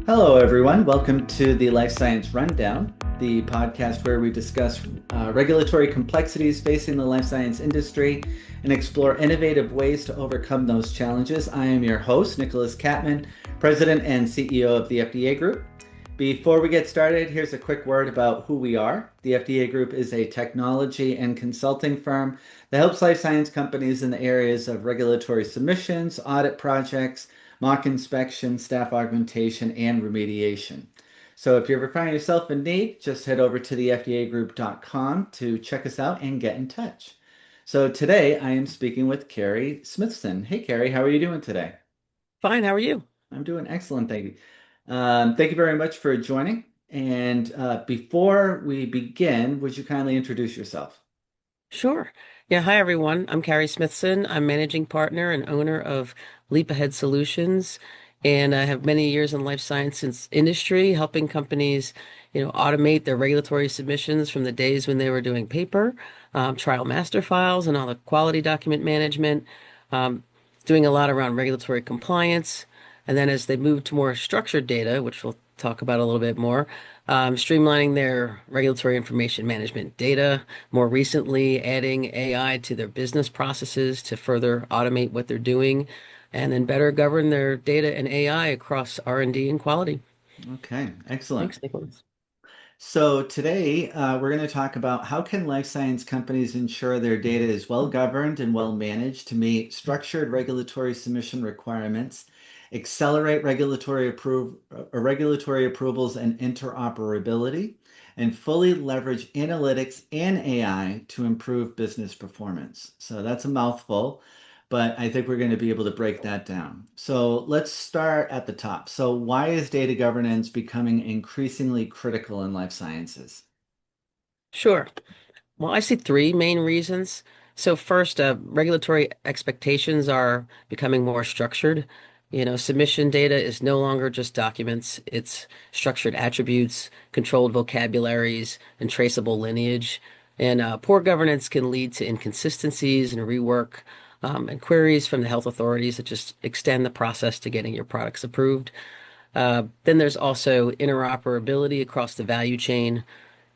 Hello, everyone. Welcome to the Life Science Rundown, the podcast where we discuss regulatory complexities facing the life science industry and explore innovative ways to overcome those challenges. I am your host, Nicholas Catman, President and CEO of the FDA Group. Before we get started, here's a quick word about who we are. The FDA Group is a technology and consulting firm that helps life science companies in the areas of regulatory submissions, audit projects, mock inspection, staff augmentation, and remediation. So if you ever find yourself in need, just head over to the fdagroup.com to check us out and get in touch. So today I am speaking with Cary Smithson. Hey, Cary, how are you doing today? Fine, how are you? I'm doing excellent, thank you. Thank you very much for joining. And before we begin, would you kindly introduce yourself? Sure. Yeah, hi everyone. I'm Cary Smithson. I'm managing partner and owner of Leap Ahead Solutions, and I have many years in life sciences industry, helping companies, automate their regulatory submissions from the days when they were doing paper, trial master files, and all the quality document management, um, doing a lot around regulatory compliance. And then as they move to more structured data, which we'll talk about a little bit more, streamlining their regulatory information management data, more recently adding AI to their business processes to further automate what they're doing, and then better govern their data and AI across R&D and quality. Okay, excellent. Thanks, Nicholas. So today we're going to talk about how can life science companies ensure their data is well governed and well managed to meet structured regulatory submission requirements, accelerate regulatory approvals and interoperability, and fully leverage analytics and AI to improve business performance. So that's a mouthful, but I think we're going to be able to break that down. So let's start at the top. So why is data governance becoming increasingly critical in life sciences? Sure. Well, I see three main reasons. So first, regulatory expectations are becoming more structured. Submission data is no longer just documents. It's structured attributes, controlled vocabularies, and traceable lineage. And poor governance can lead to inconsistencies and rework, and queries from the health authorities that just extend the process to getting your products approved. Then there's also interoperability across the value chain.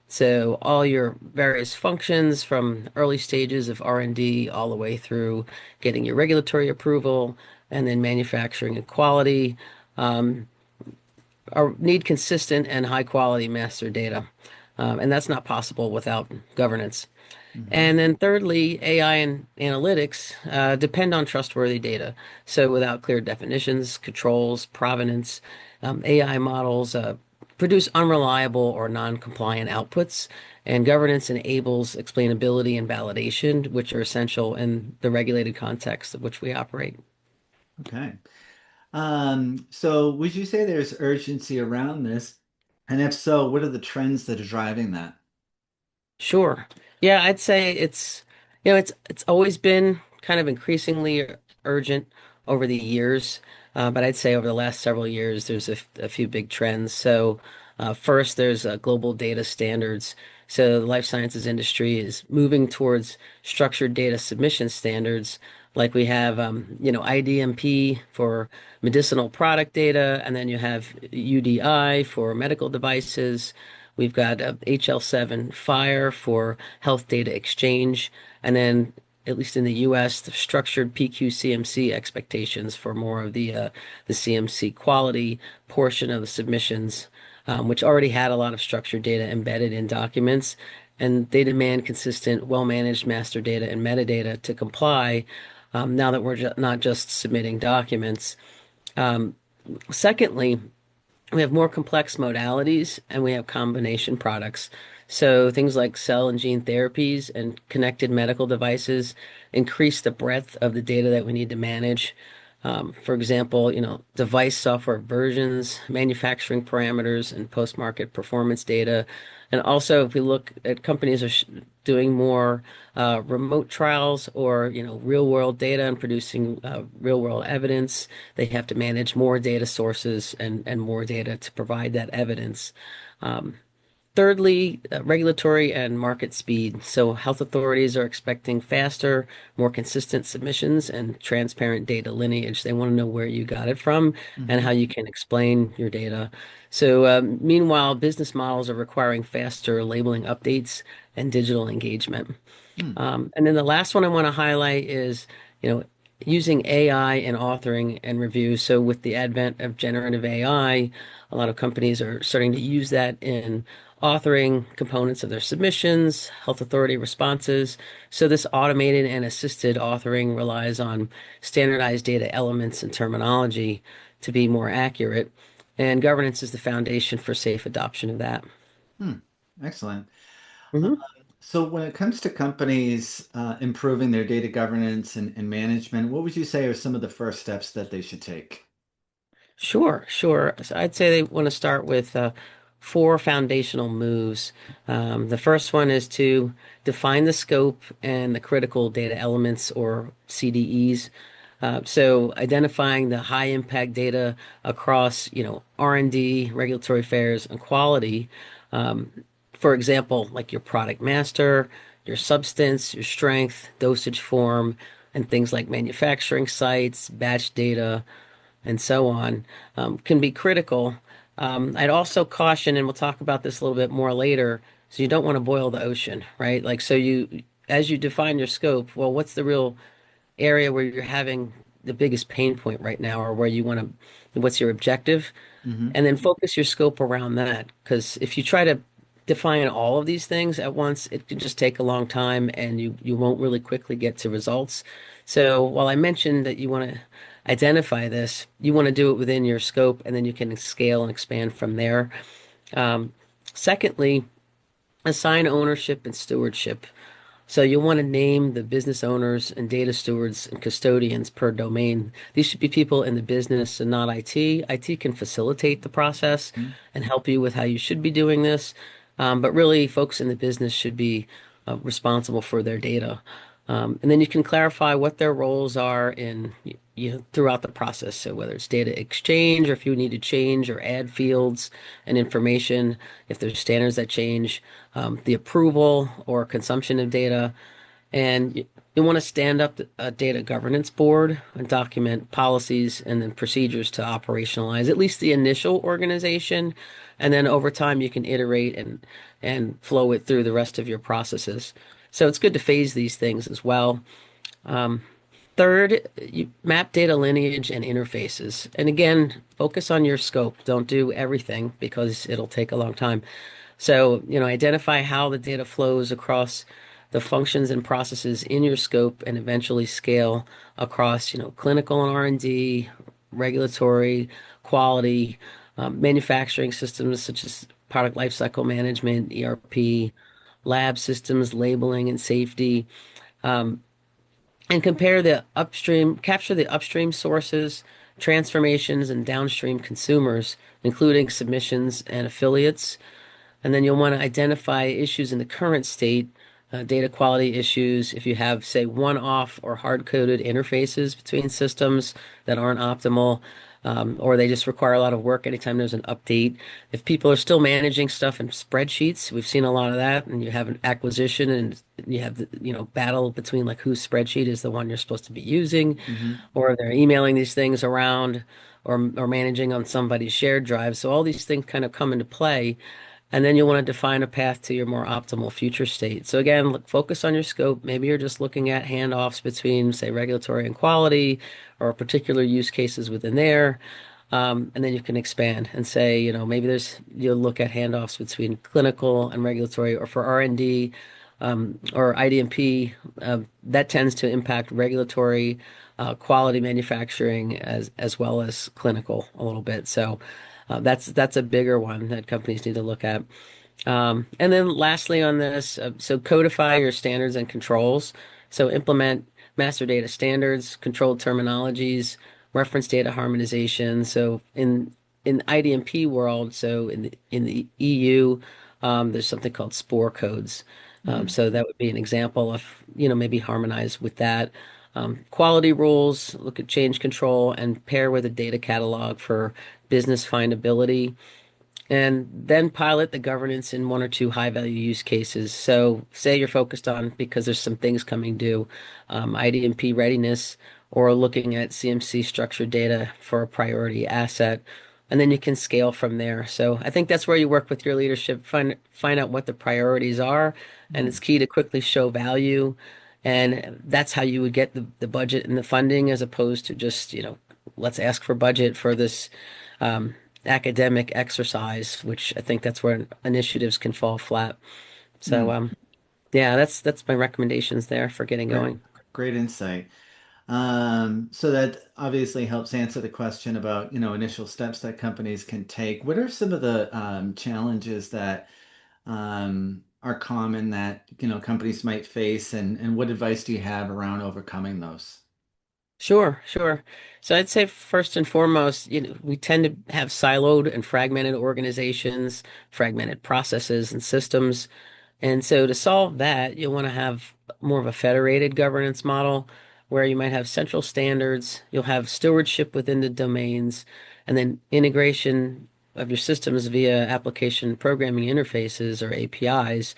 So all your various functions from early stages of R&D all the way through getting your regulatory approval and then manufacturing and quality um, need consistent and high quality master data. And that's not possible without governance. Mhm. And then thirdly, AI and analytics depend on trustworthy data. So without clear definitions, controls, provenance, AI models produce unreliable or non-compliant outputs, and governance enables explainability and validation, which are essential in the regulated context of which we operate. Okay. So would you say there's urgency around this? And if so, what are the trends that are driving that? Sure. Yeah, I'd say it's always been kind of increasingly urgent over the years, but I'd say over the last several years there's a few big trends. So first, there's global data standards. So the life sciences industry is moving towards structured data submission standards, like we have IDMP for medicinal product data, and then you have UDI for medical devices. We've got HL7 FHIR for health data exchange, and then at least in the US, the structured PQ/CMC expectations for more of the CMC quality portion of the submissions, which already had a lot of structured data embedded in documents, and they demand consistent, well-managed master data and metadata to comply. Now that we're not just submitting documents. Um, Secondly, we have more complex modalities and we have combination products. So things like cell and gene therapies and connected medical devices increase the breadth of the data that we need to manage. For example, device software versions, manufacturing parameters, and post-market performance data. And also, if we look at companies are doing more remote trials or real-world data and producing real-world evidence, they have to manage more data sources and more data to provide that evidence. Um, Thirdly, regulatory and market speed. So health authorities are expecting faster, more consistent submissions and transparent data lineage. They want to know where you got it from and Hmm. how you can explain your data. So, meanwhile, business models are requiring faster labeling updates and digital engagement. Hmm. And then the last one I want to highlight is, you know, using AI in authoring and review. So with the advent of generative AI, a lot of companies are starting to use that in authoring components of their submissions, health authority responses. So this automated and assisted authoring relies on standardized data elements and terminology to be more accurate. And governance is the foundation for safe adoption of that. Hmm. Excellent. Mhm. So when it comes to companies improving their data governance and management, what would you say are some of the first steps that they should take? Sure, sure. So I'd say they want to start with four foundational moves. The first one is to define the scope and the critical data elements or CDEs. So identifying the high impact data across, R&D, regulatory affairs, and quality. Um, for example, like your product master, your substance, your strength, dosage form, and things like manufacturing sites, batch data and so on, can be critical. I'd also caution, and we'll talk about this a little bit more later, so you don't want to boil the ocean, right? Like, so as you define your scope, well, what's the real area where you're having the biggest pain point right now, or where you want to, what's your objective? Hmm. And then focus your scope around that. Because if you try to define all of these things at once, it can just take a long time and you won't really quickly get to results. So while I mentioned that you want to identify this, you want to do it within your scope and then you can scale and expand from there. Um, Secondly, assign ownership and stewardship. So you'll want to name the business owners and data stewards and custodians per domain. These should be people in the business and not IT. IT can facilitate the process and help you with how you should be doing this. But really, folks in the business should be responsible for their data. And then you can clarify what their roles are throughout the process. So whether it's data exchange or if you need to change or add fields and information, if there's standards that change, the approval or consumption of data, and you want to stand up a data governance board and document policies and then procedures to operationalize at least the initial organization. And then over time, you can iterate and flow it through the rest of your processes. So it's good to phase these things as well. Um, Third, you map data lineage and interfaces. And again, focus on your scope. Don't do everything because it'll take a long time. So, identify how the data flows across the functions and processes in your scope and eventually scale across, clinical and R&D, regulatory, quality, manufacturing systems such as product lifecycle management, ERP, lab systems, labeling and safety. Um, and capture the upstream sources, transformations, and downstream consumers, including submissions and affiliates. And then you'll want to identify issues in the current state, data quality issues. If you have, say, one-off or hard-coded interfaces between systems that aren't optimal, or they just require a lot of work anytime there's an update. If people are still managing stuff in spreadsheets, we've seen a lot of that, and you have an acquisition and you have the, battle between like whose spreadsheet is the one you're supposed to be using, Hmm. or they're emailing these things around or managing on somebody's shared drive. So all these things kind of come into play. And then you'll want to define a path to your more optimal future state. So again, focus on your scope. Maybe you're just looking at handoffs between, say, regulatory and quality or particular use cases within there. And then you can expand and say, maybe you'll look at handoffs between clinical and regulatory or for R&D, or IDMP. That tends to impact regulatory, quality manufacturing as well as clinical a little bit. So that's a bigger one that companies need to look at. And then lastly on this, so codify your standards and controls. So implement master data standards, controlled terminologies, reference data harmonization. So in IDMP world, so in the EU, there's something called spore codes. Hmm. So that would be an example of, maybe harmonize with that. Quality rules, look at change control and pair with a data catalog for business findability. and then pilot the governance in one or two high value use cases. So, say you're focused on because there's some things coming due, IDMP readiness, or looking at CMC structured data for a priority asset, and then you can scale from there. So, I think that's where you work with your leadership, find out what the priorities are, and it's Mm. key to quickly show value. And that's how you would get the budget and the funding as opposed to just, let's ask for budget for this um, academic exercise, which I think that's where initiatives can fall flat. So, Mm. yeah, that's my recommendations there for getting Great, going. great insight. So that obviously helps answer the question about, initial steps that companies can take. What are some of the challenges that are common that, companies might face, and what advice do you have around overcoming those? Sure, sure. So I'd say first and foremost, we tend to have siloed and fragmented organizations, fragmented processes and systems. And so to solve that, you'll want to have more of a federated governance model where you might have central standards, you'll have stewardship within the domains, and then integration of your systems via application programming interfaces or APIs,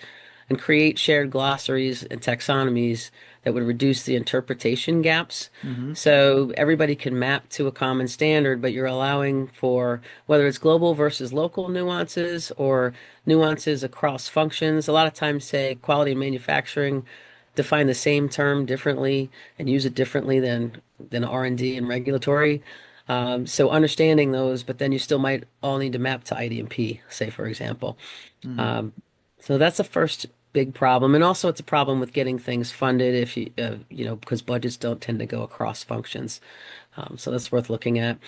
and create shared glossaries and taxonomies that would reduce the interpretation gaps. Mm-hmm. So everybody can map to a common standard, but you're allowing for whether it's global versus local nuances or nuances across functions. A lot of times, say quality and manufacturing define the same term differently and use it differently than R&D and regulatory. So understanding those, but then you still might all need to map to IDMP, say for example. Mm. Um, so that's the first big problem, and also it's a problem with getting things funded if because budgets don't tend to go across functions. So that's worth looking at.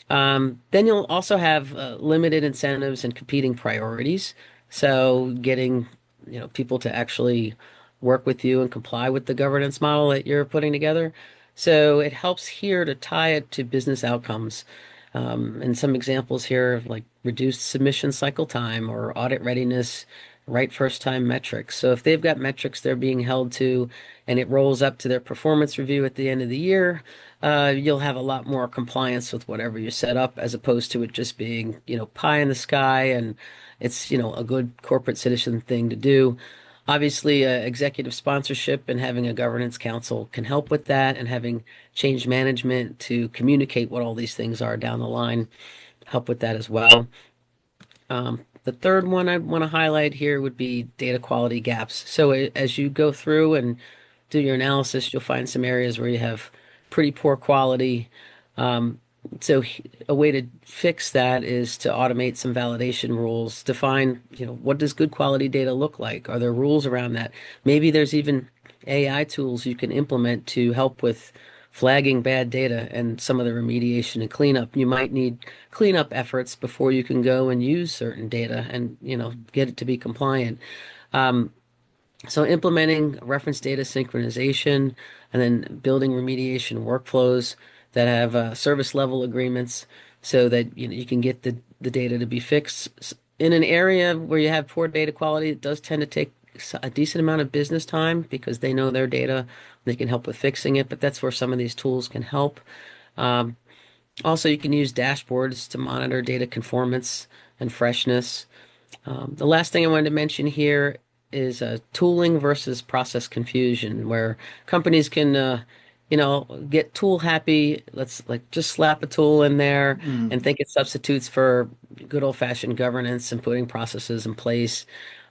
Then you'll also have limited incentives and competing priorities. So getting, people to actually work with you and comply with the governance model that you're putting together. So it helps here to tie it to business outcomes. And some examples here of like reduced submission cycle time or audit readiness, right first time metrics. So if they've got metrics they're being held to and it rolls up to their performance review at the end of the year, you'll have a lot more compliance with whatever you set up as opposed to it just being, pie in the sky and it's, a good corporate citizen thing to do. Obviously, executive sponsorship and having a governance council can help with that, and having change management to communicate what all these things are down the line help with that as well. The third one I want to highlight here would be data quality gaps. So as you go through and do your analysis, you'll find some areas where you have pretty poor quality. Um, a way to fix that is to automate some validation rules, define, what does good quality data look like? Are there rules around that? Maybe there's even AI tools you can implement to help with flagging bad data and some of the remediation and cleanup. You might need cleanup efforts before you can go and use certain data and, get it to be compliant. Um, so implementing reference data synchronization and then building remediation workflows that have service level agreements so that you can get the data to be fixed. In an area where you have poor data quality, it does tend to take a decent amount of business time because they know their data, they can help with fixing it, but that's where some of these tools can help. Um, Also, you can use dashboards to monitor data conformance and freshness. The last thing I wanted to mention here is tooling versus process confusion, where companies can, get tool happy. Let's like just slap a tool in there Mm. and think it substitutes for good old-fashioned governance and putting processes in place.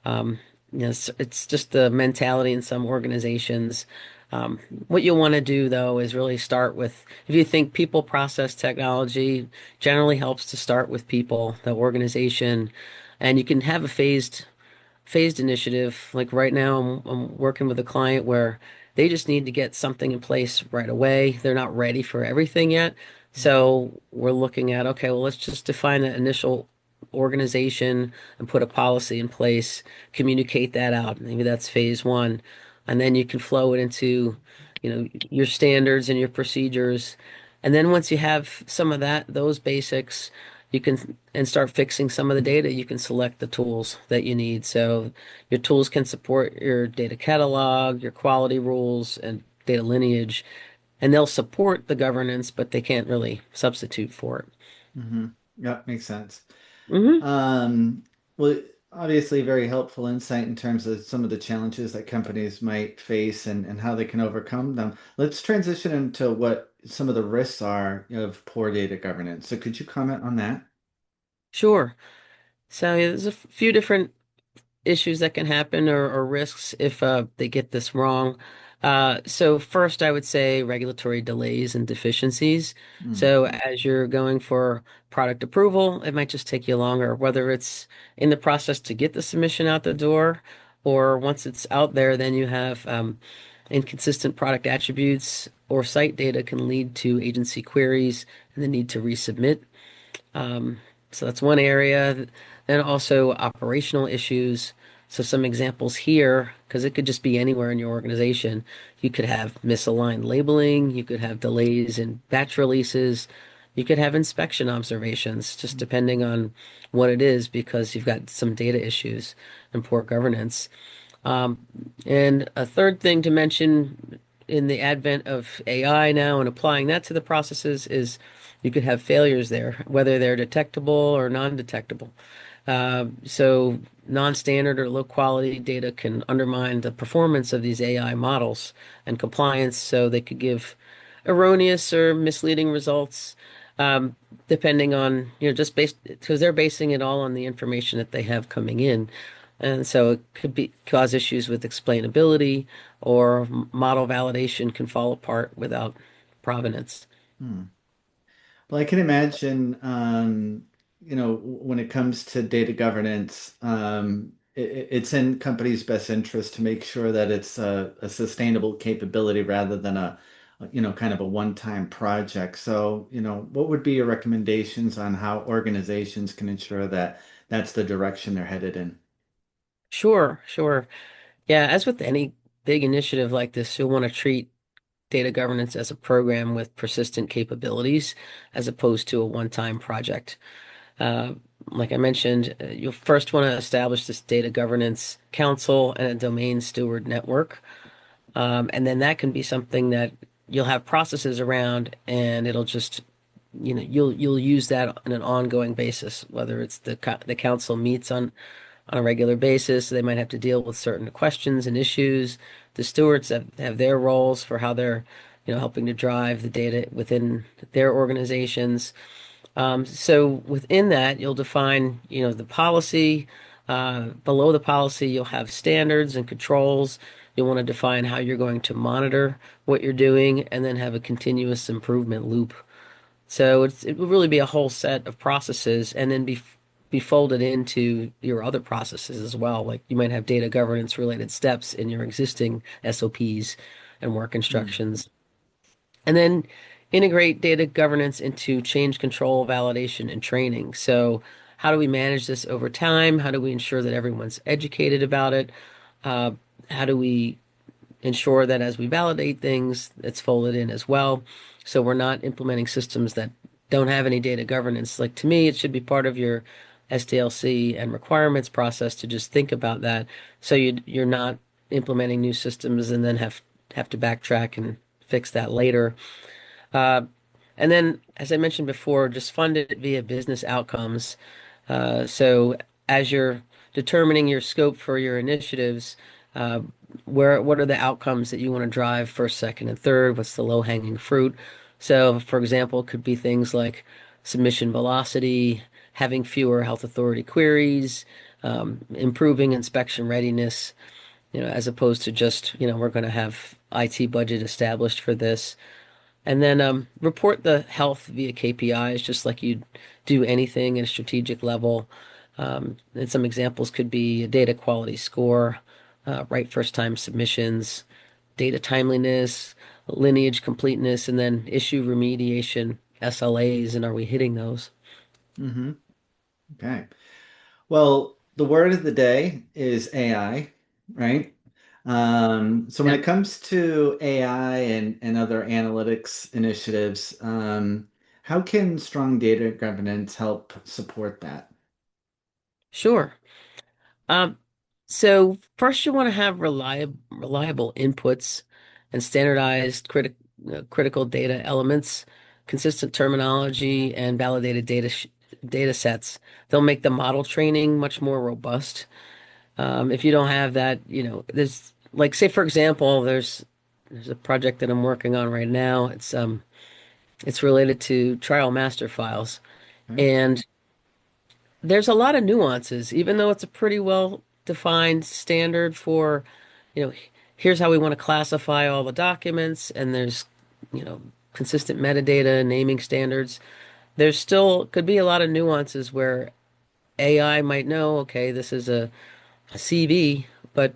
Um, it's just the mentality in some organizations. Um, what you want to do though is really start with, if you think people, process, technology generally helps to start with people, the organization, and you can have a phased initiative. Like right now, I'm working with a client where they just need to get something in place right away. They're not ready for everything yet. So we're looking at, okay, well, let's just define the initial organization and put a policy in place, communicate that out. Maybe that's phase one. And then you can flow it into, your standards and your procedures. And then once you have some of those basics, you can and start fixing some of the data, you can select the tools that you need. So your tools can support your data catalog, your quality rules, and data lineage, and they'll support the governance, but they can't really substitute for it. Mm-hmm. Yep, makes sense. Hmm. Um, well, obviously, very helpful insight in terms of some of the challenges that companies might face and how they can overcome them. Let's transition into what some of the risks are of poor data governance. So, could you comment on that? Sure. So yeah, there's a few different issues that can happen or risks if they get this wrong. So first, I would say regulatory delays and deficiencies. Mm, So as you're going for product approval, it might just take you longer, whether it's in the process to get the submission out the door, or once it's out there, then you have inconsistent product attributes or site data can lead to agency queries and the need to resubmit. Um, so that's one area. Then also operational issues. So some examples here, because it could just be anywhere in your organization. You could have misaligned labeling, you could have delays in batch releases, you could have inspection observations, just depending on what it is, because you've got some data issues and poor governance. Um, and a third thing to mention in the advent of AI now and applying that to the processes is you could have failures there, whether they're detectable or non-detectable. So non-standard or low quality data can undermine the performance of these AI models and compliance, so they could give erroneous or misleading results, um, depending on, just based because they're basing it all on the information that they have coming in. And so it could be cause issues with explainability or model validation can fall apart without provenance. mm. Well, I can imagine, when it comes to data governance, it's in companies' best interest to make sure that it's a sustainable capability rather than kind of a one-time project. So, what would be your recommendations on how organizations can ensure that that's the direction they're headed in? Sure, sure. Yeah, as with any big initiative like this, you'll want to treat data governance as a program with persistent capabilities as opposed to a one-time project. Uh, like I mentioned, you'll first want to establish this data governance council and a domain steward network. And then that can be something that you'll have processes around and it'll just, you'll use that on an ongoing basis, whether it's the council meets on a regular basis. They might have to deal with certain questions and issues. The stewards have their roles for how they're, helping to drive the data within their organizations. So within that, you'll define, the policy. Below the policy, you'll have standards and controls. You'll want to define how you're going to monitor what you're doing and then have a continuous improvement loop. So it will really be a whole set of processes and then be folded into your other processes as well. Like you might have data governance related steps in your existing SOPs and work Mm, instructions. And then integrate data governance into change control, validation, and training. So how do we manage this over time? How do we ensure that everyone's educated about it? Uh, how do we ensure that as we validate things, it's folded in as well. So we're not implementing systems that don't have any data governance. Like to me, it should be part of your SDLC and requirements process to just think about that. So you're not implementing new systems and then have to backtrack and fix that later. Uh, and then, as I mentioned before, just fund it via business outcomes. So as you're determining your scope for your initiatives, uh, what are the outcomes that you want to drive first, second, and third? What's the low-hanging fruit? So, for example, it could be things like submission velocity, having fewer health authority queries, improving inspection readiness, as opposed to just, we're going to have IT budget established for this. And then report the health via KPIs, just like you'd do anything at a strategic level. And some examples could be a data quality score, right first time submissions, data timeliness, lineage completeness, and then issue remediation, SLAs, and are we hitting those? hmm Okay. Well, the word of the day is AI, right? So when Yeah, it comes to AI and other analytics initiatives, how can strong data governance help support that? sure. Um, so first you want to have reliable inputs and standardized critical data elements, consistent terminology, and validated data sets, they'll make the model training much more robust. If you don't have that, there's like say for example, there's a project that I'm working on right now. It's related to trial master files, Okay. and there's a lot of nuances, even though it's a pretty well defined standard for, you know, here's how we want to classify all the documents, and there's, you know, consistent metadata, naming standards. There's still could be a lot of nuances where AI might know, okay, this is a CV, but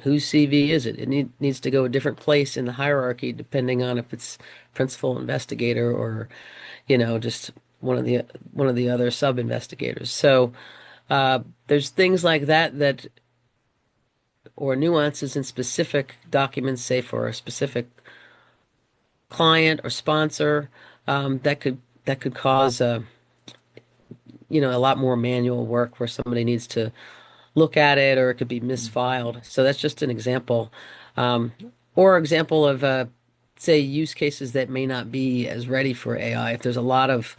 whose CV is it? Needs to go a different place in the hierarchy depending on if it's principal investigator or, just one of the other sub investigators. So there's things like that or nuances in specific documents, say for a specific client or sponsor, that could cause a lot more manual work where somebody needs to look at it or it could be Mm. misfiled. So that's just an example. Um, or example of say use cases that may not be as ready for AI. If there's a lot of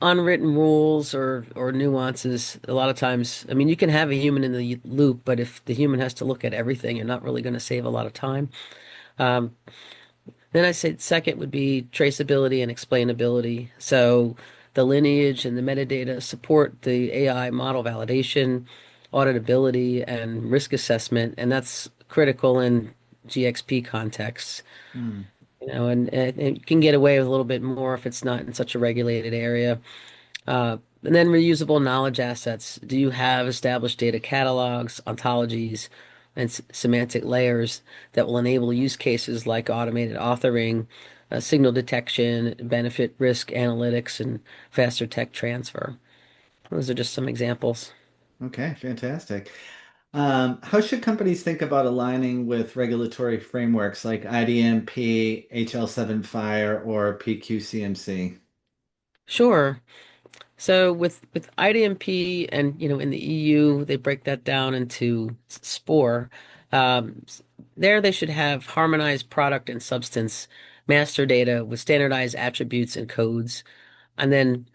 unwritten rules or nuances, a lot of times, I mean, you can have a human in the loop, but if the human has to look at everything, you're not really going to save a lot of time. Um, then I say second would be traceability and explainability. So the lineage and the metadata support the AI model validation, auditability, and risk assessment, and that's critical in GXP contexts. Mm. And it can get away with a little bit more if it's not in such a regulated area. And then reusable knowledge assets. Do you have established data catalogs, ontologies, and semantic layers that will enable use cases like automated authoring, signal detection, benefit risk analytics, and faster tech transfer? Those are just some examples. Okay, fantastic. How should companies think about aligning with regulatory frameworks like IDMP, HL7 Fire, or PQCMC? Sure. So with IDMP and in the EU they break that down into SPOR. There they should have harmonized product and substance master data with standardized attributes and codes, and then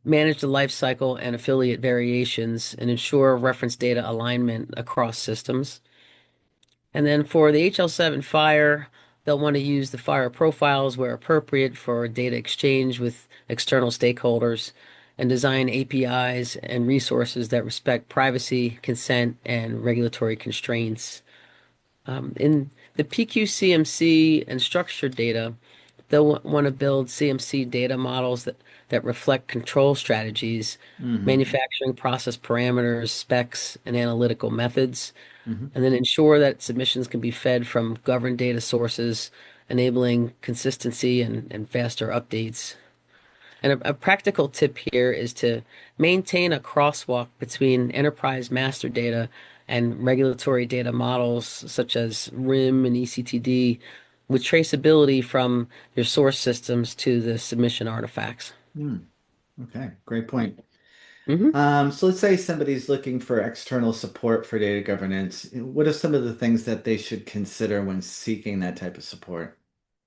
manage the life cycle and affiliate variations and ensure reference data alignment across systems. And then for the HL7 Fire, they'll want to use the Fire profiles where appropriate for data exchange with external stakeholders and design APIs and resources that respect privacy, consent, and regulatory constraints. In the PQCMC and structured data, they'll want to build CMC data models that reflect control strategies, Hmm. manufacturing process parameters, specs, and analytical methods, Hmm. and then ensure that submissions can be fed from governed data sources, enabling consistency and faster updates. And a practical tip here is to maintain a crosswalk between enterprise master data and regulatory data models such as RIM and ECTD with traceability from your source systems to the submission artifacts. Mm. Okay, great point. Hmm. So let's say somebody's looking for external support for data governance. What are some of the things that they should consider when seeking that type of support?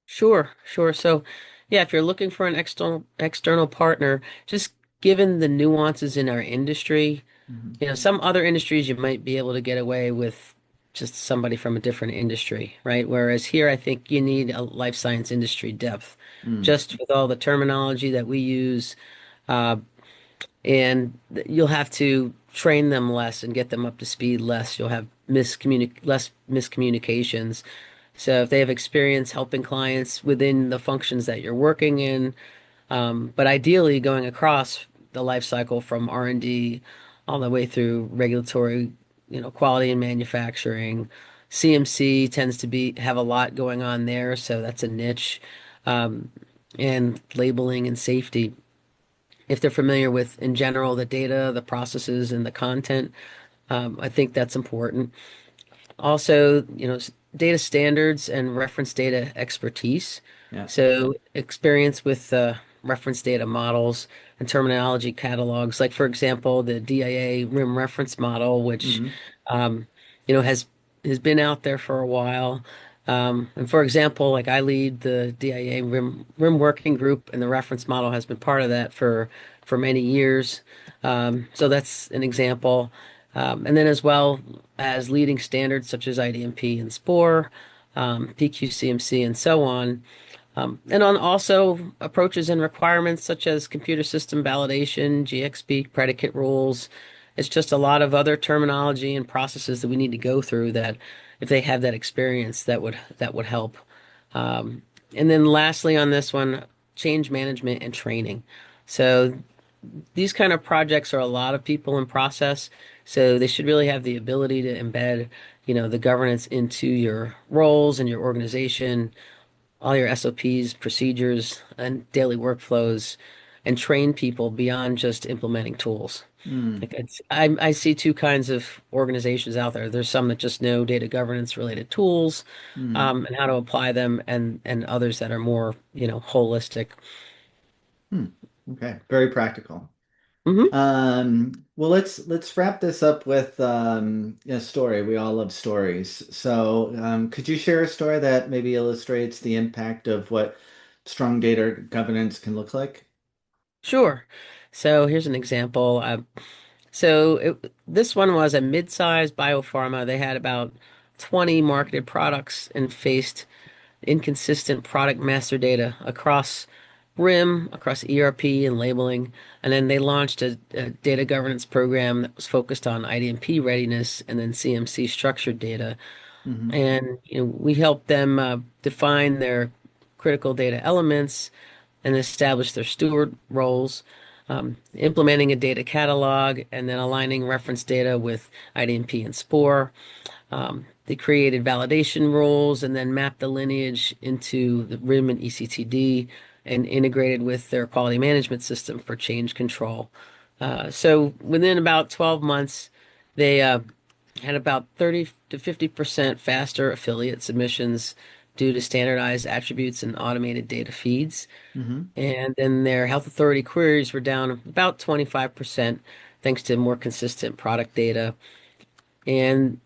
Sure, sure. So, yeah, if you're looking for an external partner, just given the nuances in our industry, Hmm. some other industries you might be able to get away with just somebody from a different industry, right? Whereas here, I think you need a life science industry depth, Mm. just with all the terminology that we use, uh, and you'll have to train them less and get them up to speed less. You'll have less miscommunications. So if they have experience helping clients within the functions that you're working in, but ideally going across the life cycle from R&D all the way through regulatory, quality and manufacturing. CMC tends to be have a lot going on there, so that's a niche. Um, and labeling and safety. If they're familiar with, in general, the data, the processes, and the content, I think that's important. Also, data standards and reference data expertise. Yeah. So, experience with reference data models and terminology catalogs. Like, for example, the DIA RIM reference model, which Hmm. um, has been out there for a while. And for example, like I lead the DIA RIM working group, and the reference model has been part of that for for many years. So that's an example. And then as well as leading standards such as IDMP and SPOR, PQCMC, and so on. And on also approaches and requirements such as computer system validation, GXP, predicate rules. It's just a lot of other terminology and processes that we need to go through that if they have that experience, that would help. And then lastly on this one, change management and training. So these kind of projects are a lot of people in process, so they should really have the ability to embed, the governance into your roles and your organization, all your SOPs, procedures, and daily workflows, and train people beyond just implementing tools. Mm, Like I see two kinds of organizations out there. There's some that just know data governance related tools, mm, and how to apply them, and others that are more, holistic. mm. Okay, very practical. Hmm. Well, let's wrap this up with a story. We all love stories. So, could you share a story that maybe illustrates the impact of what strong data governance can look like? Sure. So here's an example. This one was a mid-sized biopharma. They had about 20 marketed products and faced inconsistent product master data across RIM, across ERP and labeling. And then they launched a data governance program that was focused on IDMP readiness and then CMC structured data. Hmm. And we helped them define their critical data elements and establish their steward roles, implementing a data catalog, and then aligning reference data with IDMP and SPOR. They created validation rules and then mapped the lineage into the RIM and ECTD and integrated with their quality management system for change control. So within about 12 months, they had about 30 to 50% faster affiliate submissions due to standardized attributes and automated data feeds. Hmm. And then their health authority queries were down about 25% thanks to more consistent product data. And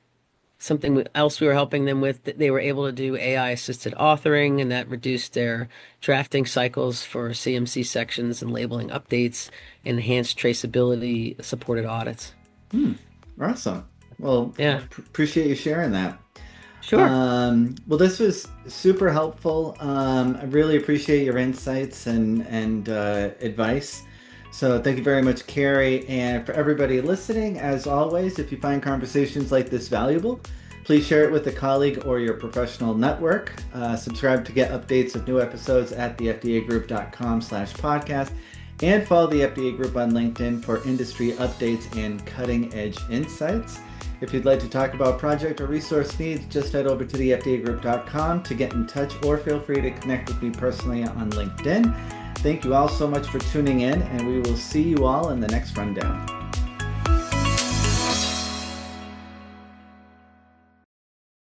something else we were helping them with, that they were able to do AI assisted authoring, and that reduced their drafting cycles for CMC sections and labeling updates, enhanced traceability, supported audits. Hmm. Awesome. Well, Yeah, appreciate you sharing that. sure. Well, this was super helpful. I really appreciate your insights and advice. So thank you very much, Cary. And for everybody listening, as always, if you find conversations like this valuable, please share it with a colleague or your professional network. Subscribe to get updates of new episodes at thefdagroup.com/podcast, and follow the FDA Group on LinkedIn for industry updates and cutting edge insights. If you'd like to talk about project or resource needs, just head over to thefdagroup.com to get in touch, or feel free to connect with me personally on LinkedIn. Thank you all so much for tuning in, and we will see you all in the next rundown.